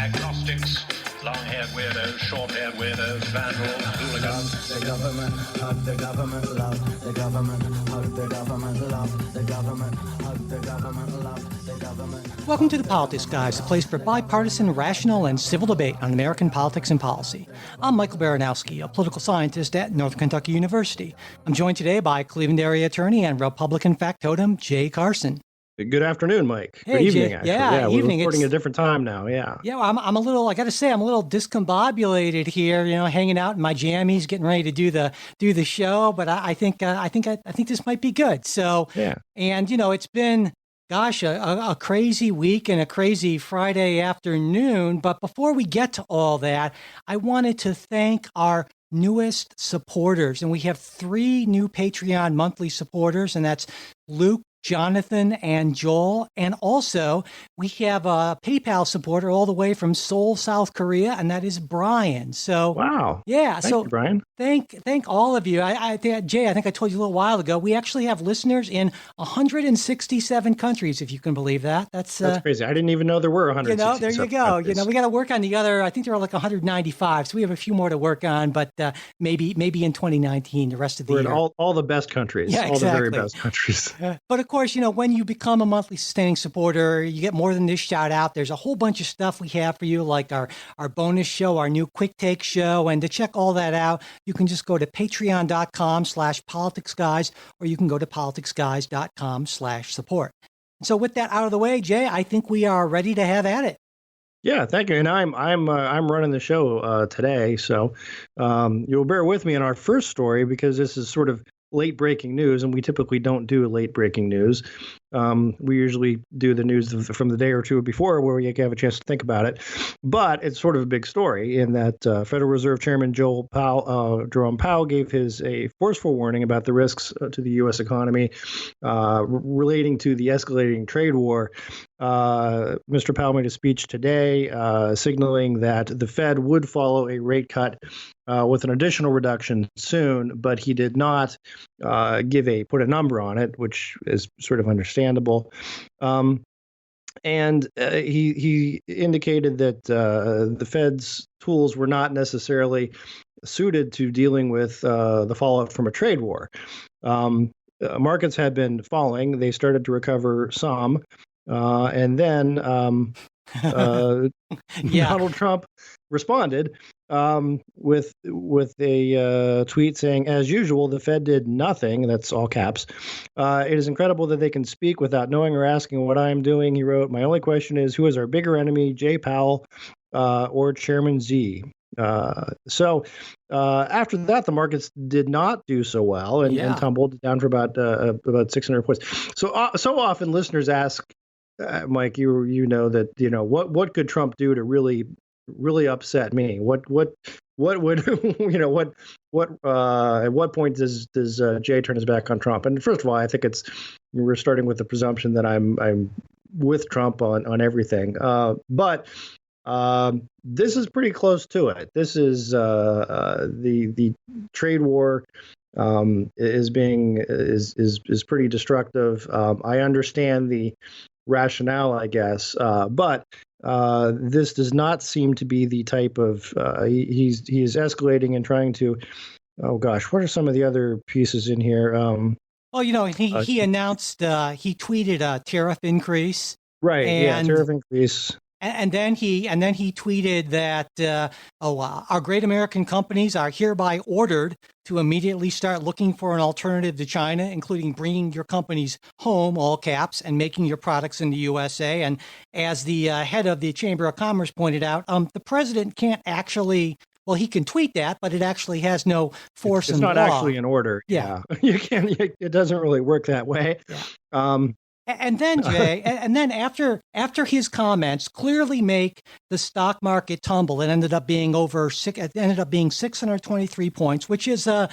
agnostics, long-haired weirdos, short-haired weirdos, vandals, hooligans. The government, hug the government, love the government, hug the government, love the government, hug the government, love the government. Welcome to The Politics Guys, a place for bipartisan, rational, and civil debate on American politics and policy. I'm Michael Baranowski, a political scientist at Northern Kentucky University. I'm joined today by Cleveland area attorney and Republican factotum Jay Carson. Good afternoon, Mike. Hey, Good evening, Jay. actually. Yeah, we're evening. recording a different time now. Yeah. Yeah, I'm a little. I got to say, I'm a little discombobulated here. You know, hanging out in my jammies, getting ready to do the show. But I think this might be good. So Yeah. And it's been, gosh, a crazy week and a crazy Friday afternoon. But before we get to all that, I wanted to thank our newest supporters, and we have 3 new Patreon monthly supporters, and that's Luke, Jonathan, and Joel. And also we have a PayPal supporter all the way from Seoul, South Korea, and that is Brian. So Wow. yeah, Thank you, Brian. Thank all of you. Jay, I think I told you a little while ago, we actually have listeners in 167 countries, if you can believe that. That's crazy. I didn't even know there were 100. there you go. We got to work on the other. I think there are like 195, so we have a few more to work on. But maybe in 2019, the rest of the We're year. in all the best countries. Yeah, all exactly. the very best countries. But of course, when you become a monthly sustaining supporter, you get more than this shout out. There's a whole bunch of stuff we have for you, like our bonus show, our new quick take show. And to check all that out, you can just go to patreon.com/politicsguys, or you can go to politicsguys.com/support. So with that out of the way, Jay, I think we are ready to have at it. Yeah, thank you. And I'm running the show today, so you'll bear with me in our first story because this is sort of late breaking news, and we typically don't do late breaking news. We usually do the news from the day or two before where we have a chance to think about it. But it's sort of a big story in that Federal Reserve Chairman Jerome Powell gave a forceful warning about the risks to the U.S. economy relating to the escalating trade war. Mr. Powell made a speech today signaling that the Fed would follow a rate cut with an additional reduction soon, but he did not put a number on it, which is sort of understandable. And he indicated that the Fed's tools were not necessarily suited to dealing with the fallout from a trade war. Markets had been falling; they started to recover some. And then Donald Trump responded with a tweet saying, "As usual, the Fed did nothing." That's all caps. "It is incredible that they can speak without knowing or asking what I am doing," he wrote. "My only question is, who is our bigger enemy, Jay Powell or Chairman Z?" So after that, the markets did not do so well and tumbled down for about 600 points. So often listeners ask, Mike, you know that what could Trump do to really upset me? What would at what point does Jay turn his back on Trump? And first of all, I think we're starting with the presumption that I'm with Trump on everything. But this is pretty close to it. This is the trade war is pretty destructive. I understand the rationale, I guess, but this does not seem to be the type of he is escalating and trying to. Oh gosh, what are some of the other pieces in here? He announced, he tweeted a tariff increase. Right. Tariff increase. And then he tweeted that our great American companies are hereby ordered to immediately start looking for an alternative to China, including bringing your companies home, all caps, and making your products in the USA. And as the head of the Chamber of Commerce pointed out, the president can't actually. Well, he can tweet that, but it actually has no force in law. It's not actually an order. Yeah. You can't. It doesn't really work that way. Yeah. And then, Jay, and then after his comments clearly make the stock market tumble, it ended up being 623 points, which is a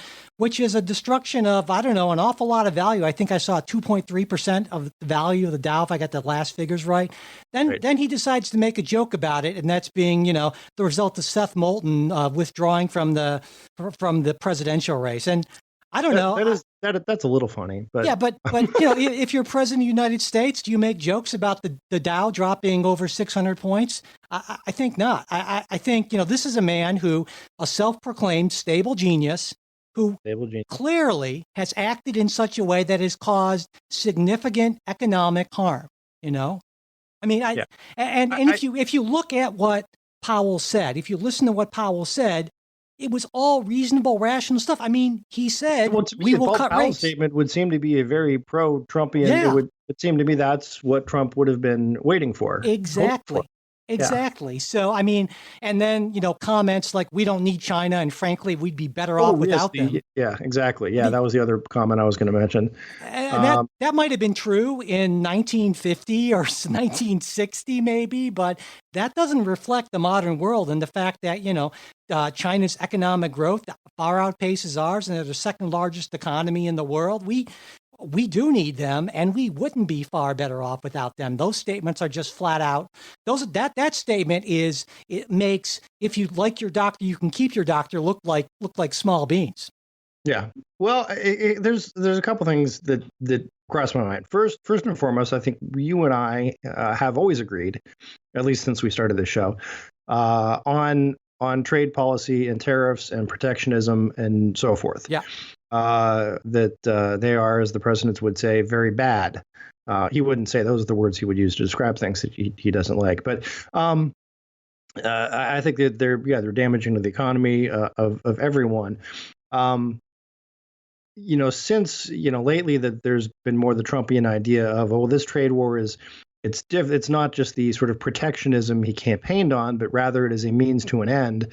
destruction of, I don't know, an awful lot of value. I think I saw 2.3% of the value of the Dow, if I got the last figures right. Then he decides to make a joke about it, and that's being, the result of Seth Moulton withdrawing from the presidential race. And I don't know. That's a little funny, but Yeah, but if you're president of the United States, do you make jokes about the Dow dropping over 600 points? I think not. I think this is a man a self-proclaimed stable genius, who clearly has acted in such a way that has caused significant economic harm. I mean, if you look at what Powell said, if you listen to what Powell said, it was all reasonable, rational stuff. I mean, he said, we will cut rates. Statement would seem to be a very pro-Trumpian. Yeah. It would seem to me that's what Trump would have been waiting for. Exactly. Exactly. Yeah. So, I mean, and then, comments like, we don't need China, and frankly, we'd be better off without them. Yeah, exactly. Yeah, that was the other comment I was going to mention. And that might have been true in 1950 or 1960 maybe, but that doesn't reflect the modern world and the fact that, China's economic growth far outpaces ours, and they're the second largest economy in the world. We do need them, and we wouldn't be far better off without them. Those statements are just flat out. That statement makes, if you like your doctor, you can keep your doctor, look like small beans. Yeah. Well, there's a couple things that cross my mind. First and foremost, I think you and I have always agreed, at least since we started this show, on trade policy and tariffs and protectionism and so forth. Yeah. That they are, as the president would say, very bad. He wouldn't say those are the words he would use to describe things that he doesn't like. But I think that they're damaging to the economy of everyone. Since lately that there's been more the Trumpian idea of, this trade war it's not just the sort of protectionism he campaigned on, but rather it is a means to an end.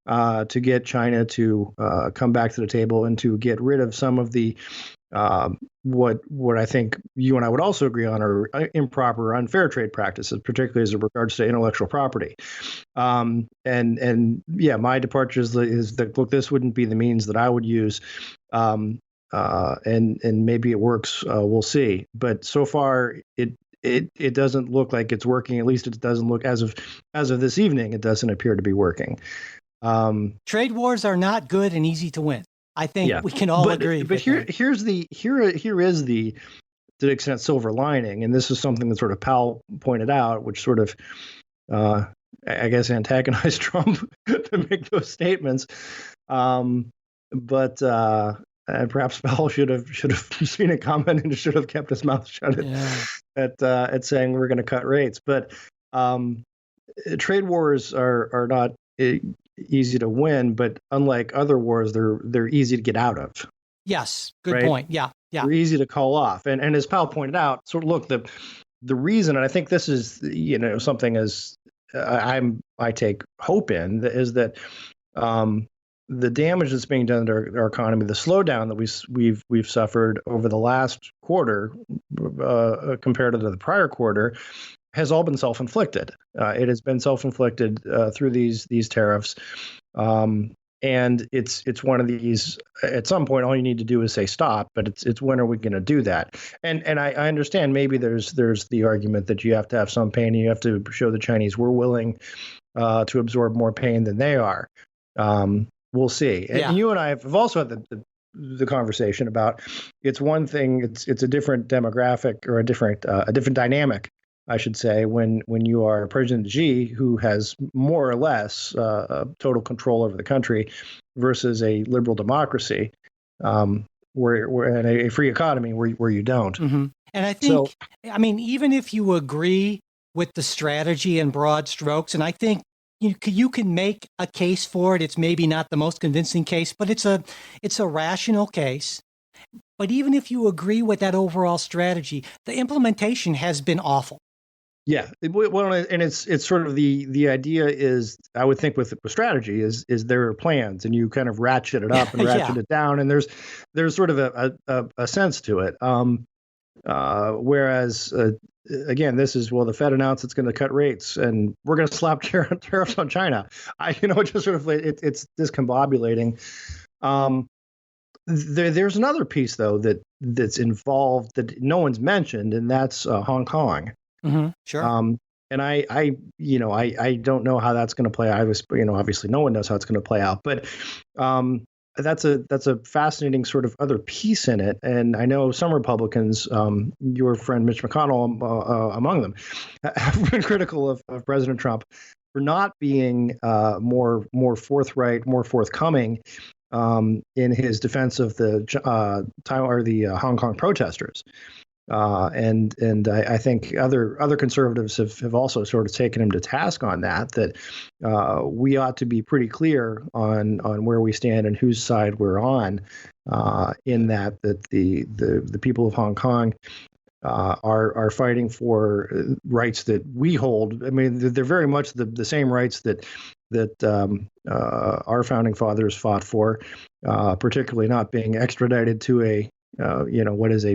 To get China to come back to the table and to get rid of some of the what I think you and I would also agree on are improper, unfair trade practices, particularly as it regards to intellectual property. My departure is that, look, this wouldn't be the means that I would use, and maybe it works. We'll see. But so far, it doesn't look like it's working. At least it doesn't look as of this evening. It doesn't appear to be working. Trade wars are not good and easy to win. I think we can all agree. But here is the to the extent silver lining, and this is something that sort of Powell pointed out, which sort of I guess antagonized Trump to make those statements. But perhaps Powell should have seen a comment and should have kept his mouth shut at saying we're going to cut rates. But trade wars are not easy to win, but unlike other wars, they're easy to get out of. Yes, good point. Yeah. They're easy to call off, and as Powell pointed out, sort of look the reason, and I think this is something as I take hope in, is that the damage that's being done to our economy, the slowdown that we've suffered over the last quarter compared to the prior quarter, has all been self-inflicted. It has been self-inflicted through these tariffs, and it's one of these. At some point, all you need to do is say stop. But it's when are we going to do that? And I understand maybe there's the argument that you have to have some pain, and you have to show the Chinese we're willing to absorb more pain than they are. We'll see. And you and I have also had the conversation about it's one thing. It's a different demographic or a different dynamic, I should say, when you are President Xi, who has more or less total control over the country, versus a liberal democracy, where in a free economy where you don't. Mm-hmm. And I think, even if you agree with the strategy in broad strokes, and I think you can make a case for it. It's maybe not the most convincing case, but it's a rational case. But even if you agree with that overall strategy, the implementation has been awful. Yeah, well, and it's sort of the idea is, I would think with strategy is there are plans, and you kind of ratchet it up and ratchet it down, and there's sort of a sense to it. Whereas again, this is, the Fed announced it's going to cut rates, and we're going to slap tariffs on China. Just sort of it's discombobulating. There's another piece though that's involved that no one's mentioned, and that's Hong Kong. Mm-hmm, sure. And I don't know how that's going to play out. Obviously, no one knows how it's going to play out. But that's a fascinating sort of other piece in it. And I know some Republicans, your friend Mitch McConnell among them, have been critical of President Trump for not being more forthright, more forthcoming in his defense of the Hong Kong protesters. And I think other conservatives have also sort of taken him to task on that we ought to be pretty clear on where we stand and whose side we're on, in that the people of Hong Kong are fighting for rights that we hold. I mean, they're very much the same rights that our founding fathers fought for, particularly not being extradited to what is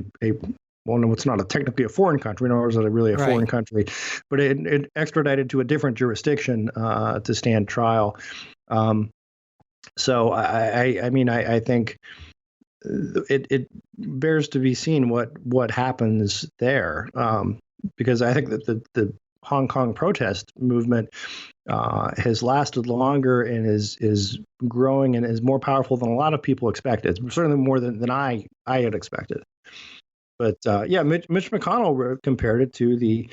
well, no, it's not technically a foreign country, nor is it really a foreign country, but it extradited to a different jurisdiction to stand trial. So I think it bears to be seen what happens there, because I think that the Hong Kong protest movement has lasted longer and is growing and is more powerful than a lot of people expected. Certainly more than I had expected. But Mitch McConnell compared it to the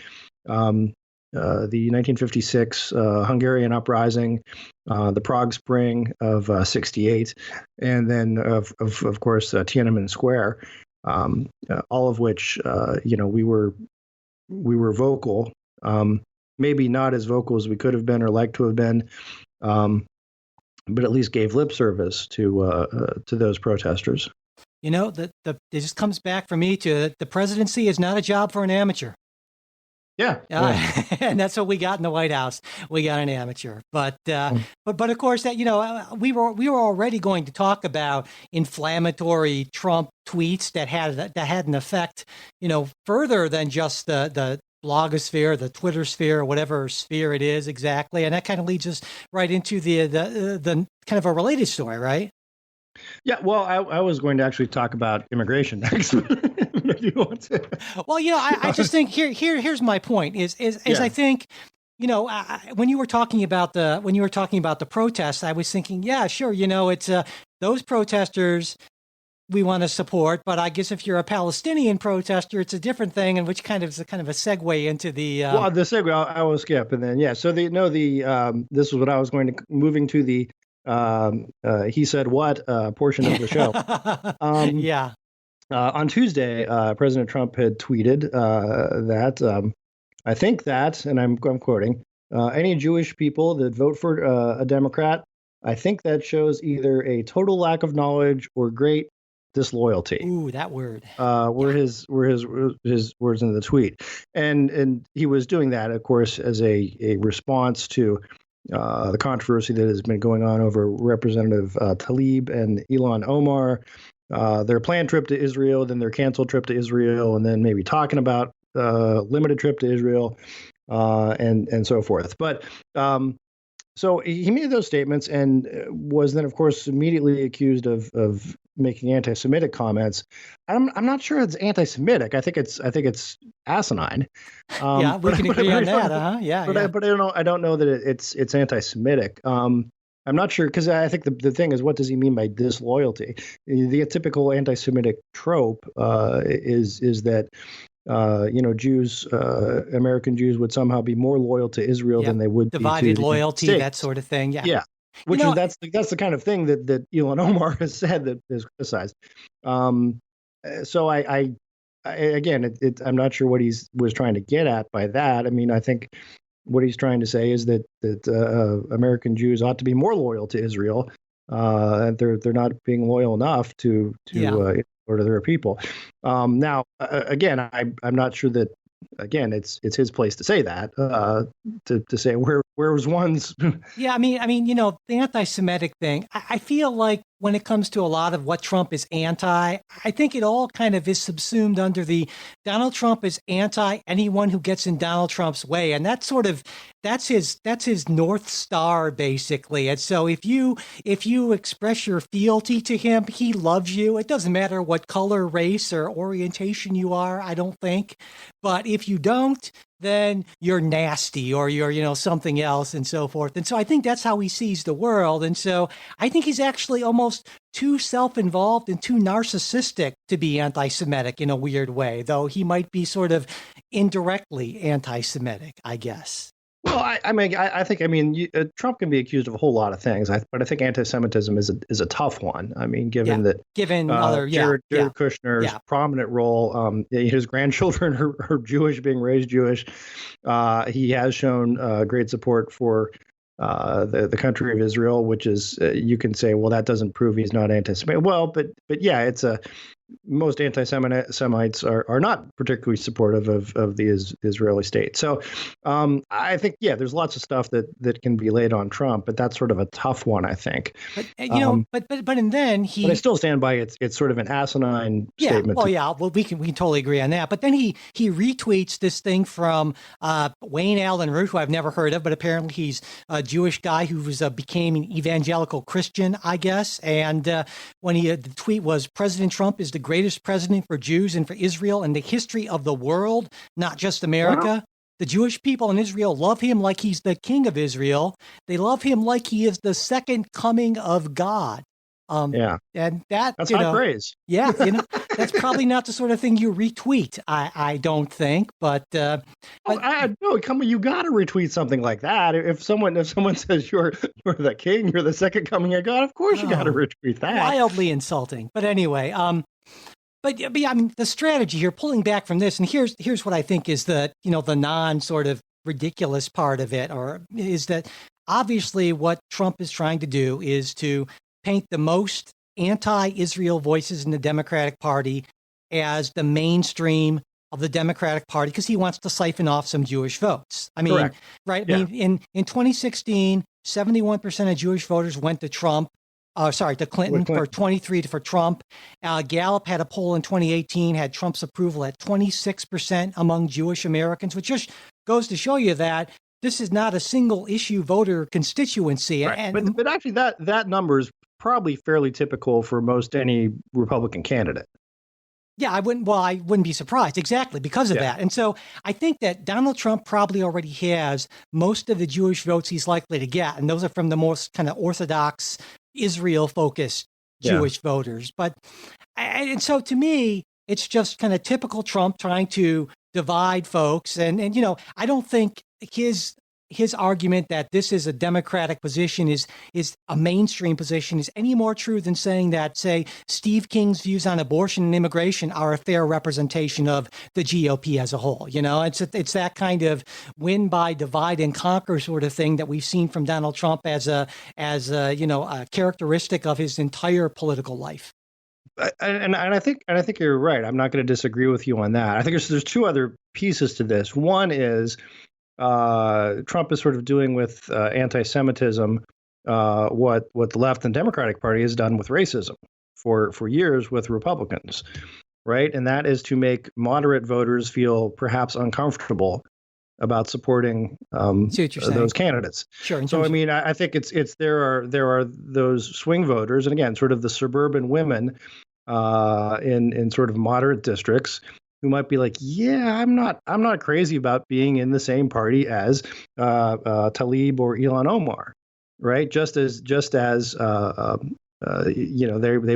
1956 Hungarian uprising, the Prague Spring of '68, and then of course Tiananmen Square, all of which we were vocal, maybe not as vocal as we could have been or like to have been, but at least gave lip service to those protesters. It just comes back for me to the presidency is not a job for an amateur. Yeah. And that's what we got in the White House. We got an amateur, but of course that, we were already going to talk about inflammatory Trump tweets that had an effect, further than just the blogosphere, the Twitter sphere, whatever sphere it is exactly. And that kind of leads us right into the kind of a related story, right? Yeah, well, I was going to actually talk about immigration next, if you want to. Well, I just think here's my point is I think, when you were talking about the protests, I was thinking, yeah, sure, it's those protesters we want to support, but I guess if you're a Palestinian protester, it's a different thing, and which kind of is a segue into the. Well, the segue I will skip, and then this is what I was moving to the. He said what portion of the show. On Tuesday, President Trump had tweeted that I think that, and I'm quoting, any Jewish people that vote for a Democrat, I think that shows either a total lack of knowledge or great disloyalty. Ooh, that word. Were his words in the tweet, and he was doing that, of course, as a response to the controversy that has been going on over Representative Tlaib and Ilhan Omar, their planned trip to Israel, then their canceled trip to Israel, and then maybe talking about limited trip to Israel, and so forth. But so he made those statements and was then, of course, immediately accused of making anti-Semitic comments. I'm not sure it's anti-Semitic. I think it's asinine. Yeah, we can agree on that. Yeah, but I don't know that it's anti-Semitic. I'm not sure, because I think the thing is, what does he mean by disloyalty? The typical anti-Semitic trope is that Jews, American Jews, would somehow be more loyal to Israel than they would divided be to loyalty, the that sort of thing. Yeah. Yeah. Which that's the kind of thing that Ilhan Omar has said that is criticized. So I again, I'm not sure what he was trying to get at by that. I mean, I think what he's trying to say is that American Jews ought to be more loyal to Israel, and they're not being loyal enough to their people. Now, again, I'm not sure that. Again, it's his place to say that, to say where was one's. Yeah, I mean, the anti-Semitic thing. I feel like when it comes to a lot of what Trump is anti, I think it all kind of is subsumed under the Donald Trump is anti anyone who gets in Donald Trump's way, and that's his North Star basically. And so if you express your fealty to him, he loves you. It doesn't matter what color, race, or orientation you are, I don't think. But if you don't, then you're nasty or you're, something else and so forth. And so I think that's how he sees the world. And so I think he's actually almost too self-involved and too narcissistic to be anti-Semitic in a weird way, though he might be sort of indirectly anti-Semitic, I guess. Well, I think Trump can be accused of a whole lot of things, but I think anti-Semitism is a tough one. I mean, given other Jared Kushner's prominent role, his grandchildren are Jewish, being raised Jewish. He has shown great support for the country of Israel, which is you can say, well, that doesn't prove he's not anti-Semitic. Well, but yeah, most anti-Semites are not particularly supportive of the Israeli state. So I think, there's lots of stuff that can be laid on Trump, but that's sort of a tough one, I think. But and then he. But I still stand by it's sort of an asinine statement. Well, we can totally agree on that. But then he retweets this thing from Wayne Allen Root, who I've never heard of, but apparently he's a Jewish guy who became an evangelical Christian, I guess. And when the tweet was, "President Trump is the greatest president for Jews and for Israel in the history of the world, not just America. Wow. The Jewish people in Israel love him like he's the king of Israel. They love him like he is the second coming of God." And that's high praise. Yeah, that's probably not the sort of thing you retweet. I don't think, but no, you got to retweet something like that. If someone says you're the king, you're the second coming of God, of course you got to retweet that. Wildly insulting. But anyway, But I mean, the strategy here, pulling back from this, and here's what I think is the non sort of ridiculous part of it, is that obviously what Trump is trying to do is to paint the most anti-Israel voices in the Democratic Party as the mainstream of the Democratic Party, because he wants to siphon off some Jewish votes. I mean, correct. Right? Yeah. I mean, in 2016, 71% of Jewish voters went to Trump. To Clinton, for 23 for Trump. Gallup had a poll in 2018, had Trump's approval at 26% among Jewish Americans, which just goes to show you that this is not a single issue voter constituency. Right. But actually that number is probably fairly typical for most any Republican candidate. Yeah, I wouldn't be surprised, exactly, because of that. And so I think that Donald Trump probably already has most of the Jewish votes he's likely to get, and those are from the most kind of orthodox Israel-focused Jewish voters. And so to me, it's just kind of typical Trump trying to divide folks. And I don't think his argument that this is a Democratic position is a mainstream position is any more true than saying that, say, Steve King's views on abortion and immigration are a fair representation of the GOP as a whole. It's that kind of win by divide and conquer sort of thing that we've seen from Donald Trump as a characteristic of his entire political life. And I think you're right. I'm not going to disagree with you on that. I think there's two other pieces to this. One is Trump is sort of doing with anti-Semitism what the left and Democratic Party has done with racism for years with Republicans, right? And that is to make moderate voters feel perhaps uncomfortable about supporting those candidates. Sure. So I mean, I think there are those swing voters, and again, sort of the suburban women in sort of moderate districts, who might be like, yeah, I'm not crazy about being in the same party as Tlaib or Ilhan Omar, right? Just as they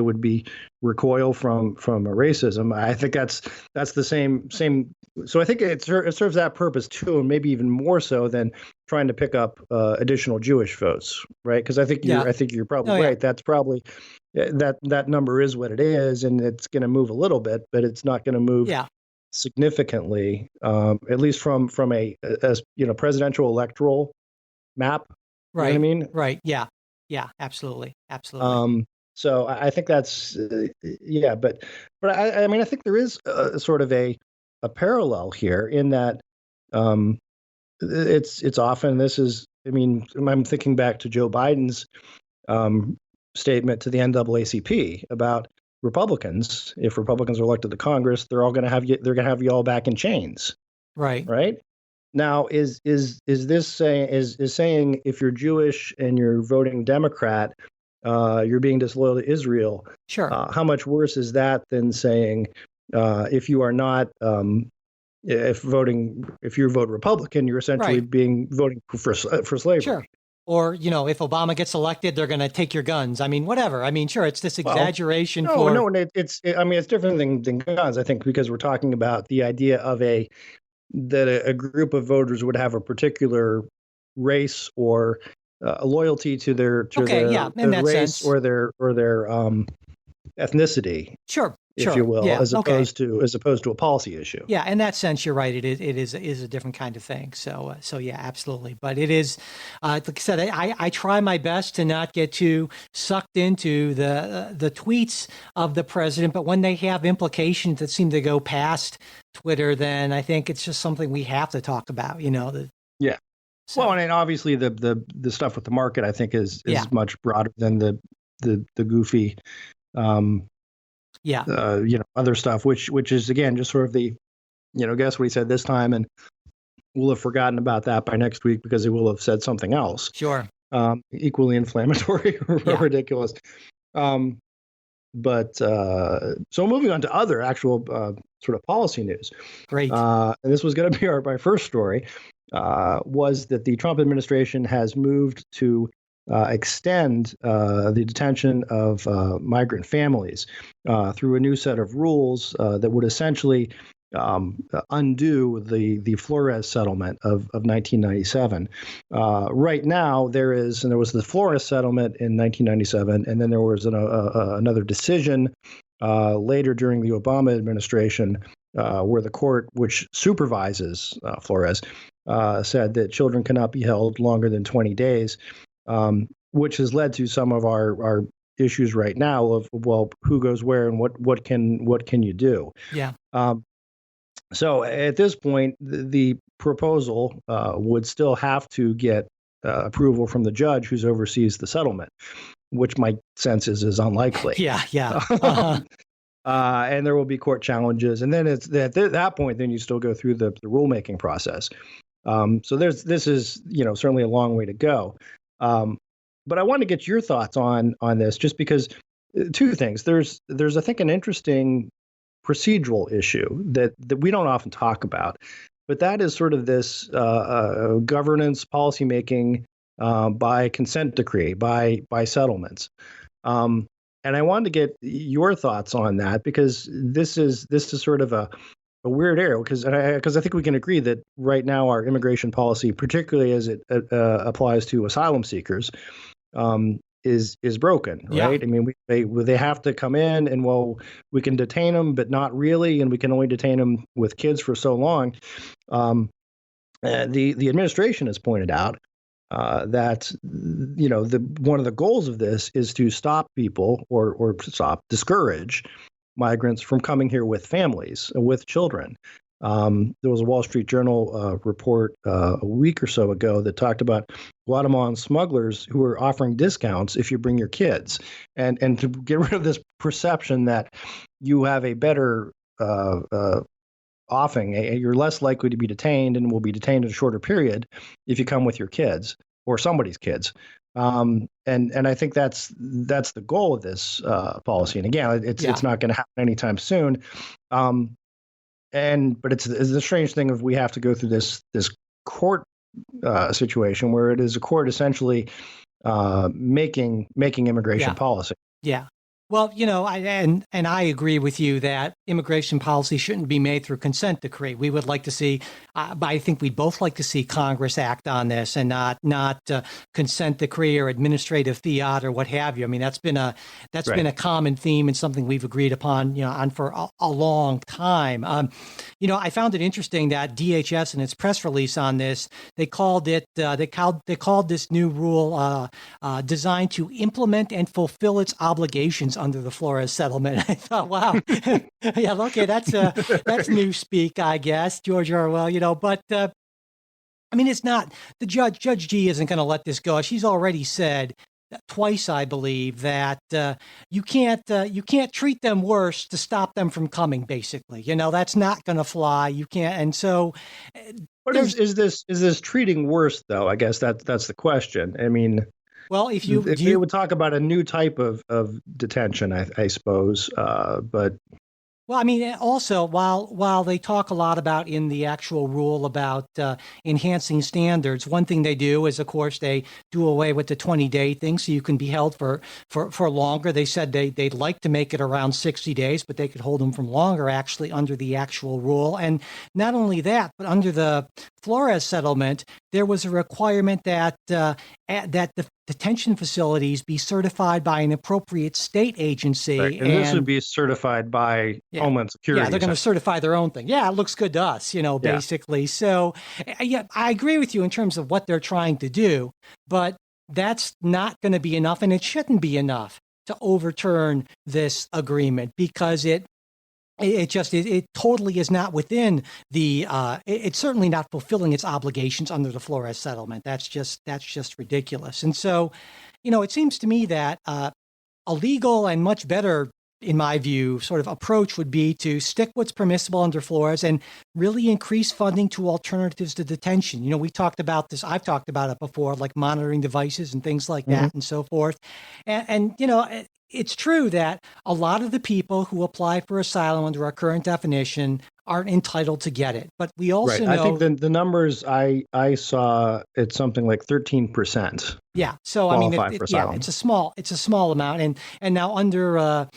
would be recoil from racism. I think that's the same. So I think it serves that purpose too, and maybe even more so than trying to pick up additional Jewish votes, right? Because I think you're probably right. That's probably that number is what it is, and it's going to move a little bit, but it's not going to move significantly, at least from a presidential electoral map. Right. You know what I mean? Right. Yeah. Yeah. Absolutely. So I think that's but I mean I think there is sort of a parallel here in that it's often this is I mean I'm thinking back to Joe Biden's statement to the NAACP about Republicans. If Republicans are elected to Congress, they're going to have you all back in chains. Right. Now, is this saying if you're Jewish and you're voting Democrat, you're being disloyal to Israel? Sure. How much worse is that than saying if you are not if you vote Republican, you're essentially voting for slavery. Sure. Or, if Obama gets elected, they're going to take your guns. I mean, whatever. I mean, sure, it's this exaggeration for. No, it's different than guns, I think, because we're talking about the idea of that a group of voters would have a particular race or a loyalty to their race sense. or their ethnicity. Sure. If you will, as opposed to a policy issue. Yeah, in that sense, you're right. It is a different kind of thing. So yeah, absolutely. But it is, like I said, I try my best to not get too sucked into the tweets of the president. But when they have implications that seem to go past Twitter, then I think it's just something we have to talk about. Yeah. So. Well, and obviously the stuff with the market, I think, is much broader than the goofy. Other stuff, which is again just sort of the, guess what he said this time, and we'll have forgotten about that by next week because he will have said something else. Sure. Equally inflammatory or ridiculous. But so moving on to other actual sort of policy news. Great. And this was going to be my first story. Was that the Trump administration has moved to extend the detention of migrant families through a new set of rules that would essentially undo the Flores settlement of 1997. Right now, there was the Flores settlement in 1997, and then there was another decision later during the Obama administration where the court, which supervises Flores, said that children cannot be held longer than 20 days. Which has led to some of our issues right now of, well, who goes where and what can you do? Yeah. So at this point, the proposal would still have to get approval from the judge who oversees the settlement, which my sense is unlikely. Yeah. Uh-huh. And there will be court challenges, and then it's at that point, then you still go through the rulemaking process. So this is certainly a long way to go. But I want to get your thoughts on this, just because two things. There's I think an interesting procedural issue that we don't often talk about, but that is sort of this governance policymaking by consent decree, by settlements. And I wanted to get your thoughts on that, because this is sort of a weird area, because I think we can agree that right now our immigration policy, particularly as it applies to asylum seekers, is broken, right? Yeah. I mean, they have to come in, and we can detain them, but not really, and we can only detain them with kids for so long. The administration has pointed out that one of the goals of this is to stop people or discourage migrants from coming here with families, with children. There was a Wall Street Journal report a week or so ago that talked about Guatemalan smugglers who are offering discounts if you bring your kids, and to get rid of this perception that you have a better offing, you're less likely to be detained and will be detained in a shorter period if you come with your kids or somebody's kids. And I think that's the goal of this policy. And again, it's not going to happen anytime soon. But it's a strange thing if we have to go through this court situation where it is a court essentially making immigration policy. Yeah. Well, I agree with you that immigration policy shouldn't be made through consent decree. We would like to see, but I think we'd both like to see Congress act on this and not consent decree or administrative fiat or what have you. I mean, that's been a common theme and something we've agreed upon, on for a long time. I found it interesting that DHS in its press release on this, they called this new rule designed to implement and fulfill its obligations under the Flores settlement. I thought, wow, yeah, okay, that's new speak, I guess, George Orwell, but I mean, it's not the Judge G isn't going to let this go. She's already said twice, I believe, that you can't treat them worse to stop them from coming. Basically, that's not going to fly. You can't, and so. But is this treating worse though? I guess that's the question. I mean. Well, if you would talk about a new type of detention, I suppose, but Well, I mean, also while they talk a lot about in the actual rule about enhancing standards, one thing they do is, of course, they do away with the 20-day thing, so you can be held for longer. They said they'd like to make it around 60 days, but they could hold them from longer, actually, under the actual rule. And not only that, but under the Flores settlement, there was a requirement that that the detention facilities be certified by an appropriate state agency. Right. And this would be certified by Homeland Security. Yeah, they're going to certify their own thing. Yeah, it looks good to us, basically. So, yeah, I agree with you in terms of what they're trying to do, but that's not going to be enough, and it shouldn't be enough to overturn this agreement because it totally is not within the it's certainly not fulfilling its obligations under the Flores settlement. That's just ridiculous. And so, it seems to me that a legal and much better, in my view, sort of approach would be to stick what's permissible under Flores and really increase funding to alternatives to detention. We talked about this. I've talked about it before, like monitoring devices and things like that and so forth. And it's true that a lot of the people who apply for asylum under our current definition aren't entitled to get it. But we also know... I think the numbers I saw, it's something like 13%. Yeah. So, I mean, it's a small amount. And now under a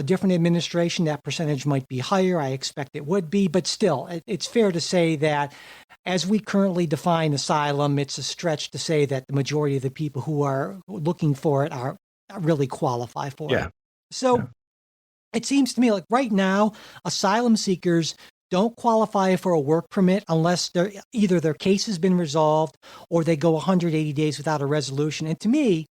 different administration, that percentage might be higher. I expect it would be. But still, it's fair to say that as we currently define asylum, it's a stretch to say that the majority of the people who are looking for it are really qualify for it. So it seems to me like right now, asylum seekers don't qualify for a work permit unless either their case has been resolved or they go 180 days without a resolution. And to me,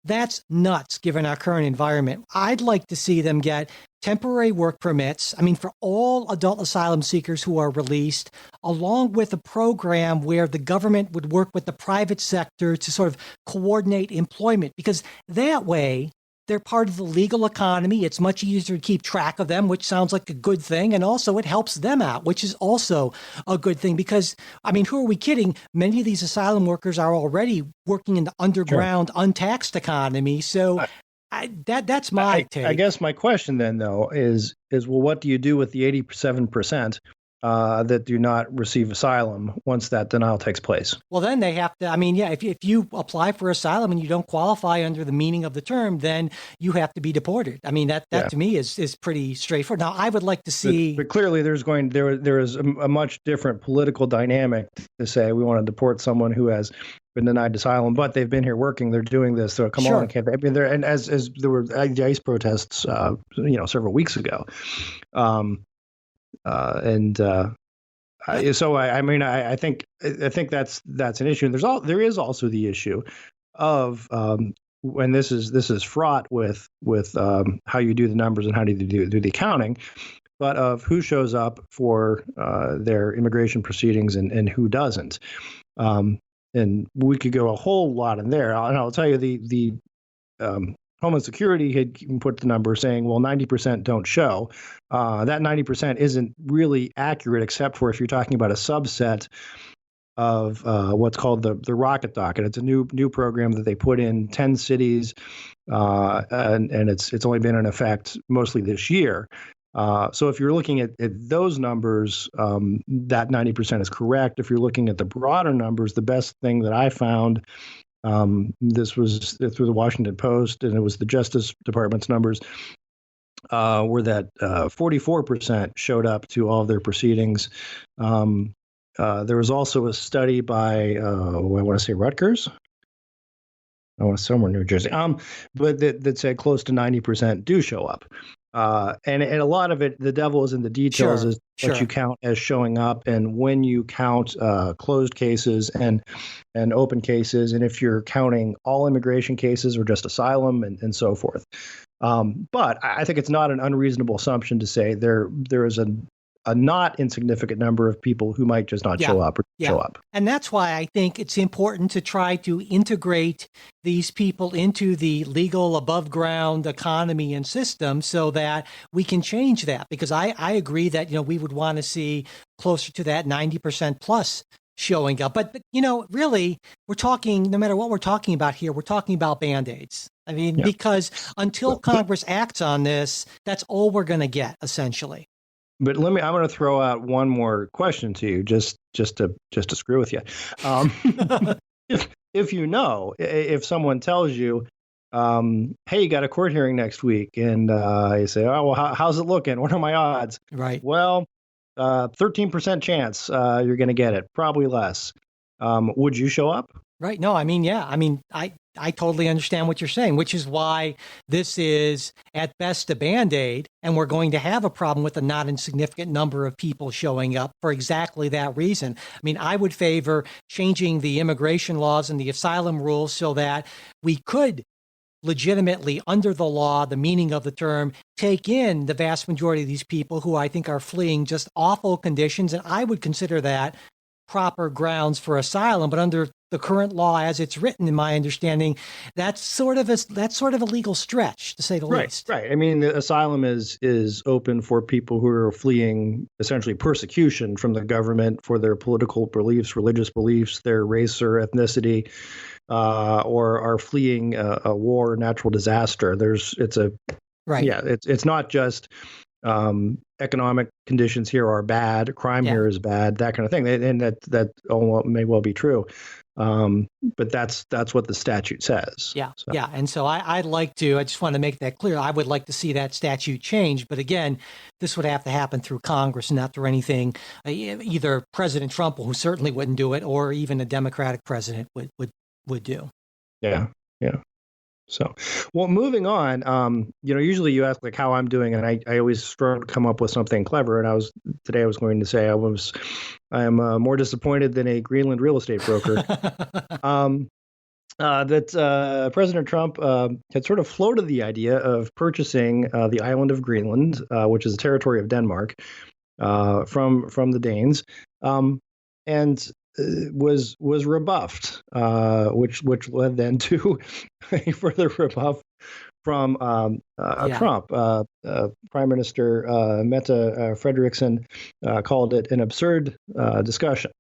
that's nuts given our current environment. I'd like to see them get temporary work permits. I mean, for all adult asylum seekers who are released, along with a program where the government would work with the private sector to sort of coordinate employment, because that way they're part of the legal economy. It's much easier to keep track of them, which sounds like a good thing. And also it helps them out, which is also a good thing because, I mean, who are we kidding? Many of these asylum workers are already working in the underground, untaxed economy. So that's my take. I guess my question then, though, is well, what do you do with the 87% that do not receive asylum once that denial takes place? Well, then they have to, I mean, yeah, if you apply for asylum and you don't qualify under the meaning of the term, then you have to be deported. I mean, that to me is pretty straightforward. Now, I would like to see... But clearly there is a much different political dynamic to say we want to deport someone who has been denied asylum, but they've been here working, they're doing this, so come on, can't they? I mean, and as there were ICE protests, several weeks ago. So I think that's an issue. And there is also the issue of when this is fraught with how you do the numbers and how do you do the accounting, but of who shows up for their immigration proceedings and who doesn't. And we could go a whole lot in there. And I'll tell you the Homeland Security had put the number saying, well, 90% don't show. That 90% isn't really accurate, except for if you're talking about a subset of what's called the Rocket Docket. It's a new program that they put in 10 cities, and it's only been in effect mostly this year. So if you're looking at those numbers, that 90% is correct. If you're looking at the broader numbers, the best thing that I found, this was through the Washington Post, and it was the Justice Department's numbers, were that 44% showed up to all of their proceedings. There was also a study by, I want to say Rutgers. Somewhere in New Jersey, but that said close to 90% do show up. And a lot of it, the devil is in the details, is what you count as showing up, and when you count closed cases and open cases, and if you're counting all immigration cases or just asylum and so forth. But I think it's not an unreasonable assumption to say there is a not insignificant number of people who might just not show up or show up. And that's why I think it's important to try to integrate these people into the legal above ground economy and system so that we can change that. Because I agree that, we would want to see closer to that 90% plus showing up. But, really, we're talking, no matter what we're talking about here, we're talking about Band-Aids. I mean, because until Congress acts on this, that's all we're going to get, essentially. But I'm going to throw out one more question to you, just to screw with you. If if someone tells you, hey, you got a court hearing next week, and you say, oh, well, how's it looking? What are my odds? Right. Well, 13% chance you're going to get it, probably less. Would you show up? Right. No, I mean, yeah. I mean, I totally understand what you're saying, which is why this is at best a Band-Aid, and we're going to have a problem with a not insignificant number of people showing up for exactly that reason. I mean, I would favor changing the immigration laws and the asylum rules so that we could legitimately, under the law, the meaning of the term, take in the vast majority of these people who I think are fleeing just awful conditions. And I would consider that proper grounds for asylum. But under the current law as it's written, in my understanding, that's sort of a legal stretch, to say the least. Right. I mean, the asylum is open for people who are fleeing essentially persecution from the government for their political beliefs, religious beliefs, their race or ethnicity, or are fleeing a war or natural disaster. It's not just economic conditions here are bad, crime here is bad, that kind of thing, and that may well be true. But that's what the statute says. Yeah. And so I just want to make that clear. I would like to see that statute change. But again, this would have to happen through Congress, not through anything either President Trump, who certainly wouldn't do it, or even a Democratic president would do. Yeah. So, well, moving on, usually you ask like how I'm doing, and I always struggle to come up with something clever. And today I was going to say I am more disappointed than a Greenland real estate broker. That President Trump had sort of floated the idea of purchasing the island of Greenland, which is a territory of Denmark, from the Danes, and was rebuffed, which led then to a further rebuff from Trump. Prime Minister Mette Frederiksen called it an absurd discussion.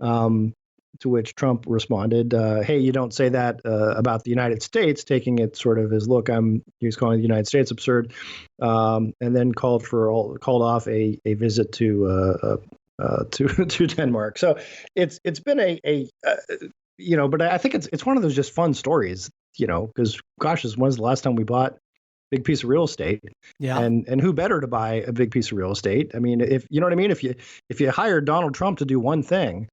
To which Trump responded, "Hey, you don't say that about the United States," taking it sort of as, "Look, he was calling the United States absurd," and then called off a visit to Denmark. So it's been but I think it's one of those just fun stories, because gosh, when's the last time we bought a big piece of real estate? Yeah. And who better to buy a big piece of real estate? I mean, if you know what I mean, if you hired Donald Trump to do one thing,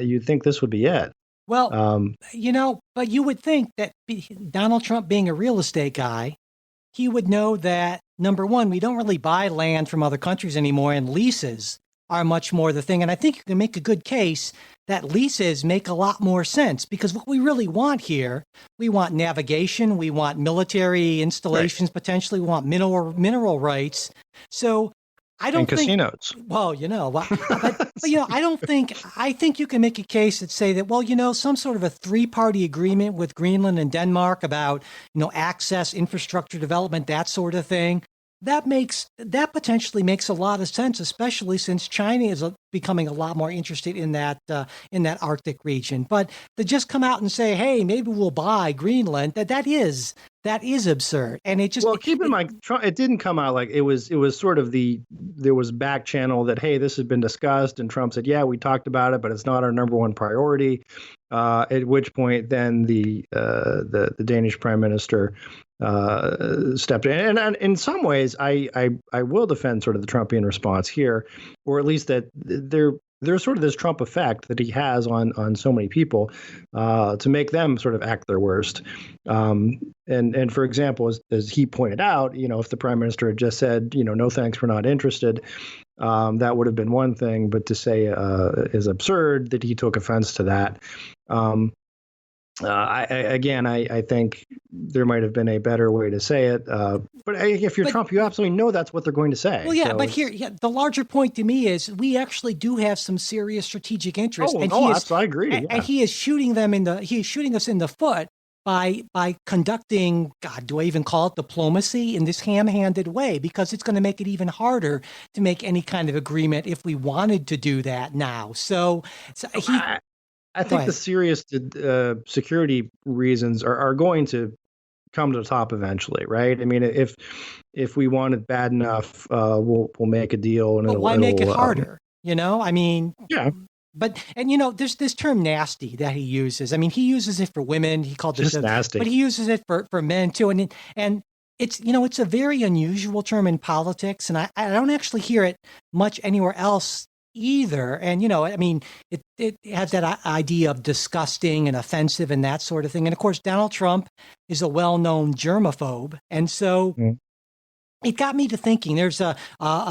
you'd think this would be it. Well, but you would think that Donald Trump, being a real estate guy, he would know that, number one, we don't really buy land from other countries anymore, and leases are much more the thing. And I think you can make a good case that leases make a lot more sense, because what we really want here, we want navigation, we want military installations, potentially, we want mineral rights. So I don't think casinos. Well, I think you can make a case that say that, some sort of a 3-party agreement with Greenland and Denmark about, access, infrastructure development, that sort of thing. That potentially makes a lot of sense, especially since China is becoming a lot more interested in that Arctic region. But to just come out and say, "Hey, maybe we'll buy Greenland," that is absurd. And it just keep in mind, it didn't come out like it was sort of there was back channel that, hey, this has been discussed, and Trump said, yeah, we talked about it, but it's not our number one priority. At which point, then the Danish prime minister stepped in, and in some ways, I will defend sort of the Trumpian response here, or at least that there's sort of this Trump effect that he has on so many people to make them sort of act their worst. And for example, as he pointed out, if the prime minister had just said, no thanks, we're not interested, that would have been one thing. But to say is absurd that he took offense to that. I think there might have been a better way to say it. But if you're Trump, you absolutely know that's what they're going to say. Well, yeah, so but the larger point to me is we actually do have some serious strategic interests. I agree. And he is shooting us in the foot by conducting, God, do I even call it diplomacy, in this ham-handed way, because it's going to make it even harder to make any kind of agreement if we wanted to do that now. I Go think the ahead. serious security reasons are going to come to the top eventually, right? I mean, if we want it bad enough, we'll make a deal and But why make it it'll harder? I mean, yeah, and there's this term nasty that he uses. I mean, he uses it for women. He called it just but nasty. he uses it for men too. And it's, it's a very unusual term in politics. And I don't actually hear it much anywhere else either. And, I mean, it has that idea of disgusting and offensive and that sort of thing. And of course, Donald Trump is a well-known germaphobe. And so Mm. it got me to thinking. There's a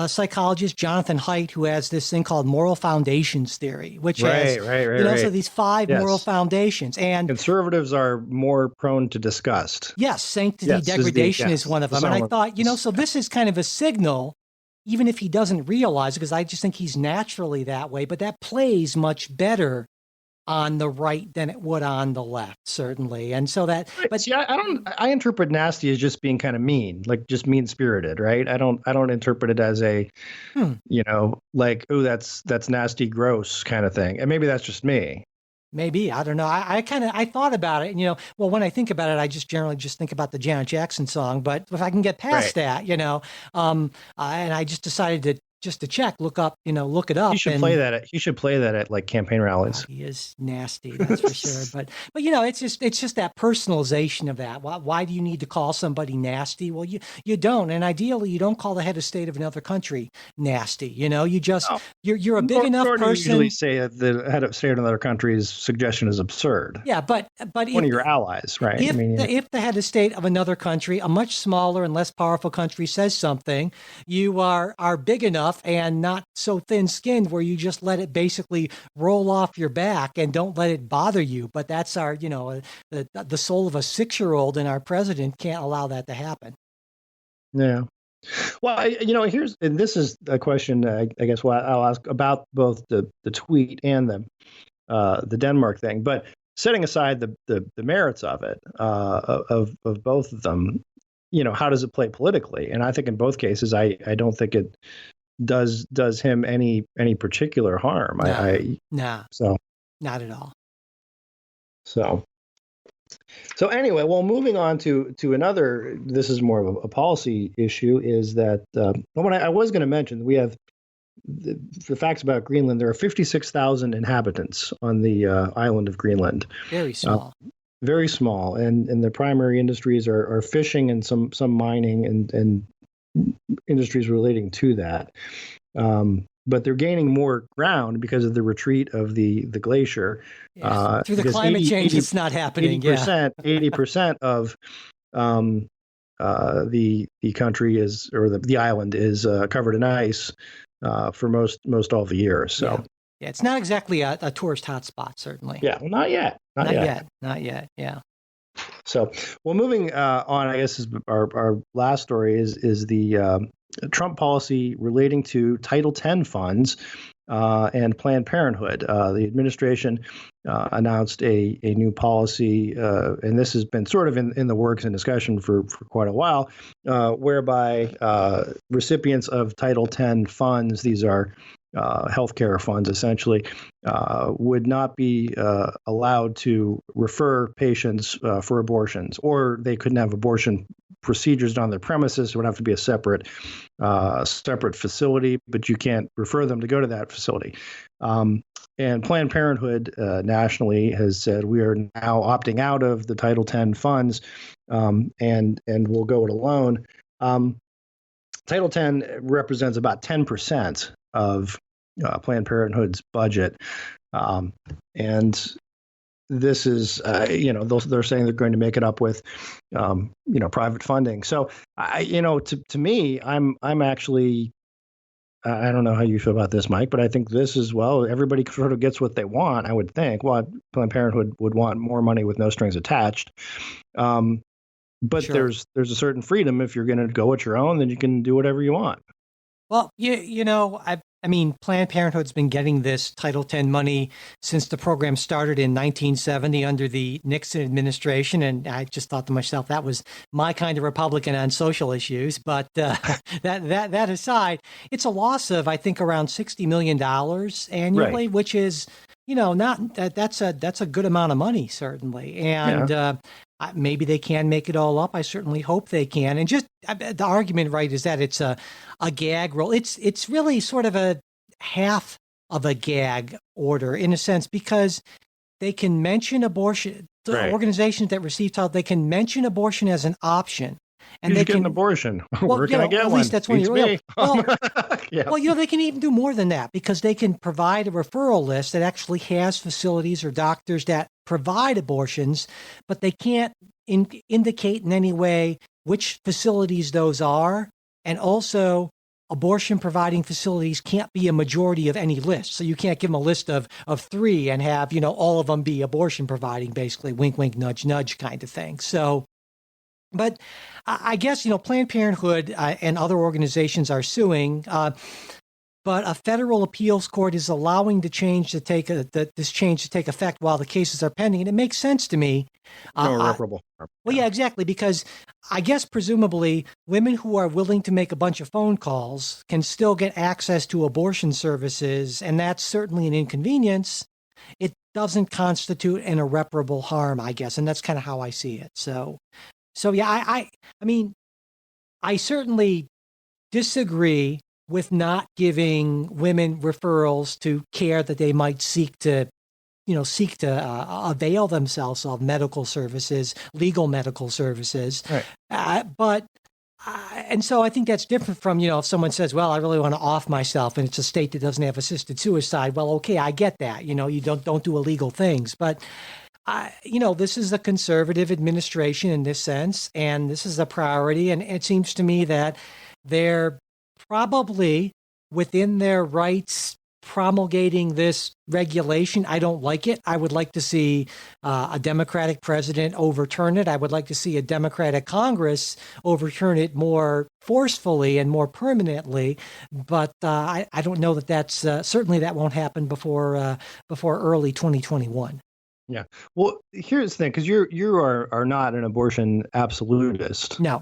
psychologist, Jonathan Haidt, who has this thing called moral foundations theory, which has, Right. so these 5 moral Yes. foundations. And Conservatives are more prone to disgust. yes, sanctity, Yes, degradation is one of them. And I thought, yes. so this is kind of a signal, even if he doesn't realize it, because I just think he's naturally that way, but that plays much better on the right than it would on the left, certainly. And so that, but See, I interpret nasty as just being kind of mean, like just mean spirited, right? I don't interpret it as a, like, oh, that's nasty, gross kind of thing. And maybe that's just me. maybe, I don't know. I thought about it, and well, when I think about it, I just generally just think about the Janet Jackson song. But if I can get past that, and I just decided to check, look it up. You should play that at like campaign rallies. God, he is nasty, that's for sure. But it's just that personalization of that. Why do you need to call somebody nasty? Well, you don't, and ideally, you don't call the head of state of another country nasty. You just you're a big enough person. Usually say that the head of state of another country's suggestion is absurd. Yeah, but one of your allies, right? If the head of state of another country, a much smaller and less powerful country, says something, you are big enough and not so thin-skinned where you just let it basically roll off your back and don't let it bother you. But that's our, the soul of a 6-year-old, and our president can't allow that to happen. Yeah. Well, and this is a question, I guess, I'll ask about both the tweet and the Denmark thing. But setting aside the merits of it, of both of them, how does it play politically? And I think in both cases, I don't think it does him any particular harm. No, so not at all. So anyway, well, moving on to another, this is more of a policy issue, is that what I was going to mention, we have the facts about Greenland. There are 56,000 inhabitants on the island of Greenland. Very small. Very small, and the primary industries are fishing and some mining and industries relating to that. But they're gaining more ground because of the retreat of the glacier. Yes. Through the climate change, it's not happening. 80% of the country is, or the island is covered in ice for most all the year. So yeah, it's not exactly a tourist hotspot, certainly. Yeah, well, not yet. Not yet. Yeah. So, well, moving on, I guess is our last story is the Trump policy relating to Title X funds and Planned Parenthood. The administration announced a new policy, and this has been sort of in the works and discussion for quite a while, whereby recipients of Title X funds, these are healthcare funds essentially, would not be allowed to refer patients for abortions, or they couldn't have abortion procedures done on their premises. It would have to be a separate facility, but you can't refer them to go to that facility. And Planned Parenthood nationally has said we are now opting out of the Title X funds, and we'll go it alone. Title X represents about 10% of Planned Parenthood's budget, and this is, they're saying they're going to make it up with, private funding. So, to me, I'm actually, I don't know how you feel about this, Mike, but I think this is, well, everybody sort of gets what they want, I would think. Well, Planned Parenthood would want more money with no strings attached. But Sure. there's a certain freedom. If you're going to go at your own, then you can do whatever you want. Well, I mean, Planned Parenthood's been getting this Title X money since the program started in 1970 under the Nixon administration. And I just thought to myself, that was my kind of Republican on social issues. But that aside, it's a loss of, I think, around $60 million annually, Right. which is, not that's a good amount of money, certainly. And maybe they can make it all up. I certainly hope they can. And just the argument, right, is that it's a gag rule. It's really sort of a half of a gag order in a sense, because they can mention abortion. The Right. organizations that receive Title, they can mention abortion as an option. And You they should get can an abortion. well, Where can I get at one? least that's one Beats of your me. Yeah. well, they can even do more than that, because they can provide a referral list that actually has facilities or doctors that provide abortions, but they can't indicate in any way which facilities those are. And also, abortion providing facilities can't be a majority of any list. So you can't give them a list of three and have, all of them be abortion providing, basically wink, wink, nudge, nudge kind of thing. So, but I guess, Planned Parenthood and other organizations are suing, but a federal appeals court is allowing this change to take effect while the cases are pending. And it makes sense to me. No irreparable harm. Well, yeah, exactly. Because I guess presumably women who are willing to make a bunch of phone calls can still get access to abortion services. And that's certainly an inconvenience. It doesn't constitute an irreparable harm, I guess. And that's kind of how I see it. So yeah, I mean, I certainly disagree with not giving women referrals to care that they might seek to avail themselves of medical services, legal medical services. Right. And so I think that's different from, if someone says, well, I really want to off myself and it's a state that doesn't have assisted suicide. Well, okay, I get that. You don't do illegal things. But, this is a conservative administration in this sense, and this is a priority. And it seems to me that they're probably within their rights promulgating this regulation. I don't like it. I would like to see a Democratic president overturn it. I would like to see a Democratic Congress overturn it more forcefully and more permanently. But I don't know that that's certainly that won't happen before early 2021. Yeah. Well, here's the thing, because you are not an abortion absolutist. No.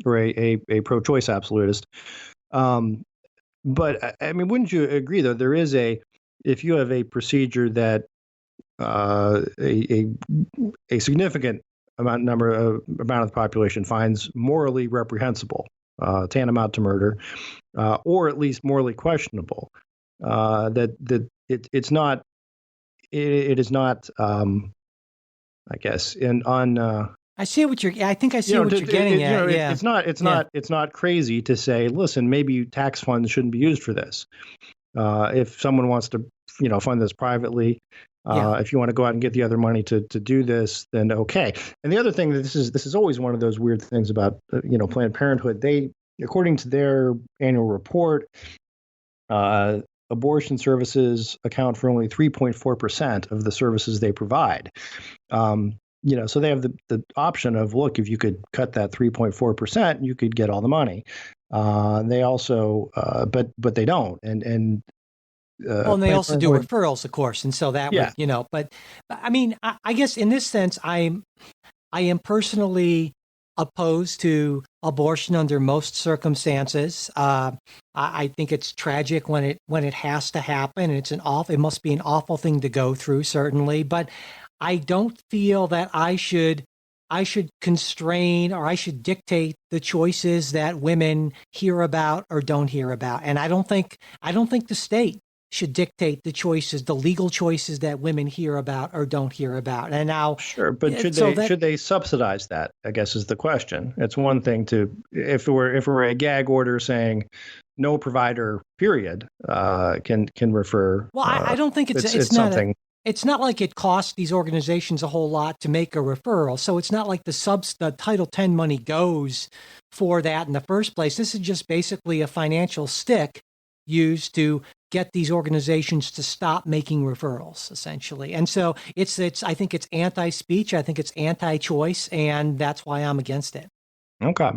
Or a pro-choice absolutist. But I mean, wouldn't you agree, though, if you have a procedure that a significant amount of the population finds morally reprehensible, tantamount to murder, or at least morally questionable, that it's not, it is not, I guess, I see what I think I see what you're getting at. Yeah. It's not crazy to say, listen, maybe tax funds shouldn't be used for this. If someone wants to, fund this privately, if you want to go out and get the other money to do this, then okay. And the other thing, that this is always one of those weird things about, Planned Parenthood. They, according to their annual report, abortion services account for only 3.4% of the services they provide. So they have the option of, look, if you could cut that 3.4%, you could get all the money. They also, but they don't. And they also do referrals, of course. And so that would, but I mean, I guess in this sense, I am personally opposed to abortion under most circumstances. I think it's tragic when it has to happen. It must be an awful thing to go through, certainly. But I don't feel that I should constrain or I should dictate the choices that women hear about or don't hear about. And I don't think the state should dictate the legal choices that women hear about or don't hear about. And now, sure, but should they subsidize that? I guess is the question. It's one thing if it were a gag order saying no provider period can refer. Well, I don't think it's not something. It's not like it costs these organizations a whole lot to make a referral. So it's not like the Title X money goes for that in the first place. This is just basically a financial stick used to get these organizations to stop making referrals, essentially. And so I think it's anti-speech. I think it's anti-choice, and that's why I'm against it. Okay.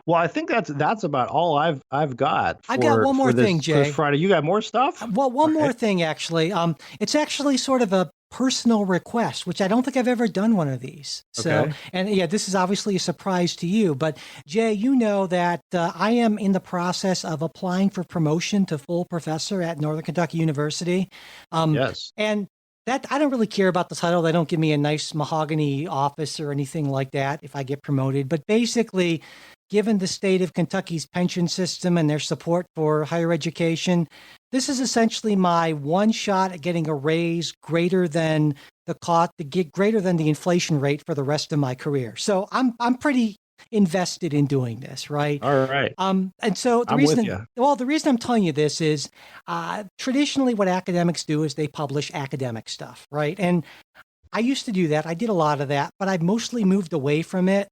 Well, I think that's about all I've got I got one more for this thing, for this Jay. Friday. You got more stuff? Well, one more Okay. thing, actually. It's actually sort of a personal request, which I don't think I've ever done one of these. So, Okay. and yeah, this is obviously a surprise to you, but Jay, you know that I am in the process of applying for promotion to full professor at Northern Kentucky University. Um, Yes. and that I don't really care about the title. They don't give me a nice mahogany office or anything like that if I get promoted. But basically, given the state of Kentucky's pension system and their support for higher education, this is essentially my one shot at getting a raise greater than the cost, greater than the inflation rate for the rest of my career. So I'm pretty invested in doing this, right? All right. And so I'm with you. the reason I'm telling you this is traditionally what academics do is they publish academic stuff, right? And I used to do that. I did a lot of that, but I've mostly moved away from it.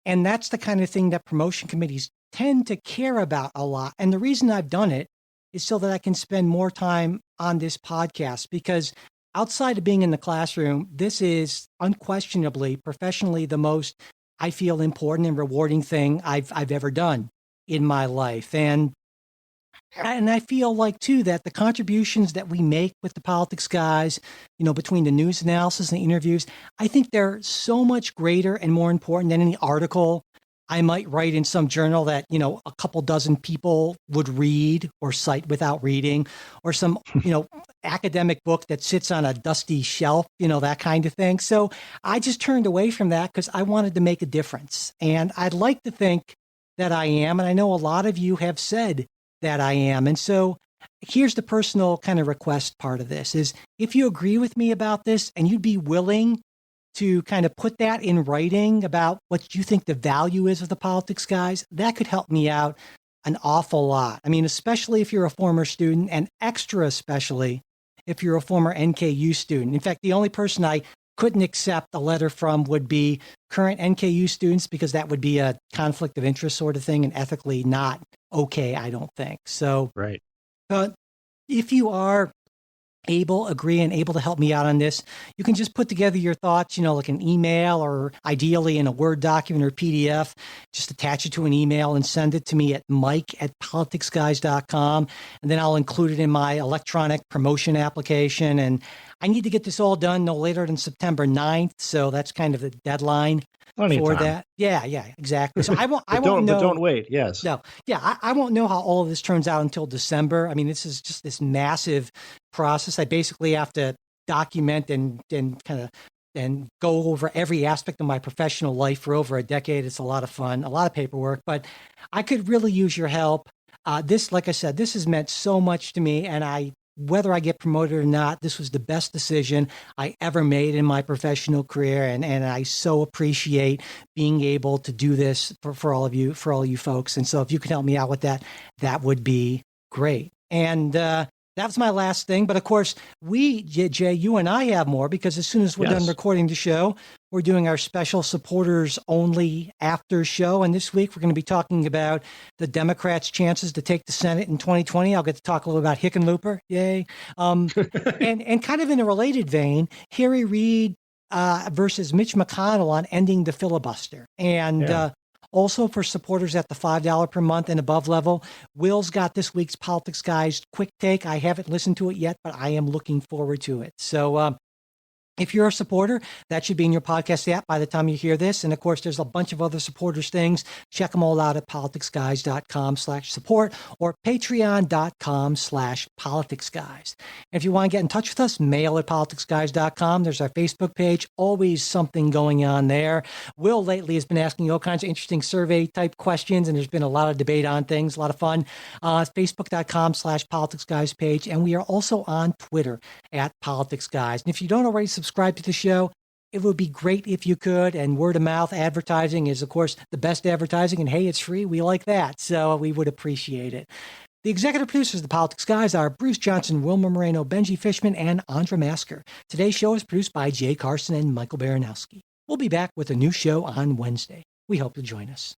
And that's the kind of thing that promotion committees tend to care about a lot. And the reason I've done it is so that I can spend more time on this podcast because outside of being in the classroom, this is unquestionably professionally the most I feel important and rewarding thing I've ever done in my life. And I feel like too that the contributions that we make with the politics guys, between the news analysis and the interviews, I think they're so much greater and more important than any article I might write in some journal that, a couple dozen people would read or cite without reading, or some, academic book that sits on a dusty shelf, that kind of thing. So I just turned away from that because I wanted to make a difference. And I'd like to think that I am. And I know a lot of you have said that I am. And so here's the personal kind of request part of this is if you agree with me about this and you'd be willing to kind of put that in writing about what you think the value is of the politics guys, that could help me out an awful lot. I mean, especially if you're a former student and extra especially if you're a former NKU student. In fact, the only person I couldn't accept a letter from would be current NKU students because that would be a conflict of interest sort of thing and ethically not okay, I don't think. So, Right. if you are agree and able to help me out on this, you can just put together your thoughts, like an email or ideally in a Word document or PDF, just attach it to an email and send it to me at mike@politicsguys.com. And then I'll include it in my electronic promotion application. And I need to get this all done no later than September 9th. So that's kind of the deadline Plenty of for time. that. Yeah, exactly. So I won't But know. don't wait. Yes. No, yeah, I won't know how all of this turns out until December. I mean, this is just this massive process. I basically have to document and kind of and go over every aspect of my professional life for over a decade. It's a lot of fun, a lot of paperwork, but I could really use your help. This, like I said, this has meant so much to me, and whether I get promoted or not, this was the best decision I ever made in my professional career. And I so appreciate being able to do this for all of you folks. And so if you could help me out with that, that would be great. And that's my last thing. But of course, Jay, you and I have more because as soon as we're done recording the show, we're doing our special supporters only after show. And this week we're going to be talking about the Democrats' chances to take the Senate in 2020. I'll get to talk a little about Hickenlooper. Yay. And kind of in a related vein, Harry Reid versus Mitch McConnell on ending the filibuster. And also for supporters at the $5 per month and above level, Will's got this week's Politics Guys quick take. I haven't listened to it yet, but I am looking forward to it. So if you're a supporter, that should be in your podcast app by the time you hear this. And of course, there's a bunch of other supporters things. Check them all out at politicsguys.com/support or patreon.com/politicsguys. And if you want to get in touch with us, mail at politicsguys.com. There's our Facebook page. Always something going on there. Will lately has been asking all kinds of interesting survey type questions, and there's been a lot of debate on things, a lot of fun. Facebook.com/politicsguys page. And we are also on Twitter at politicsguys. And if you don't already subscribe to the show, it would be great if you could. And word of mouth advertising is, of course, the best advertising. And hey, it's free. We like that. So we would appreciate it. The executive producers of the Politics Guys are Bruce Johnson, Wilma Moreno, Benji Fishman, and Andra Masker. Today's show is produced by Jay Carson and Michael Baranowski. We'll be back with a new show on Wednesday. We hope you'll join us.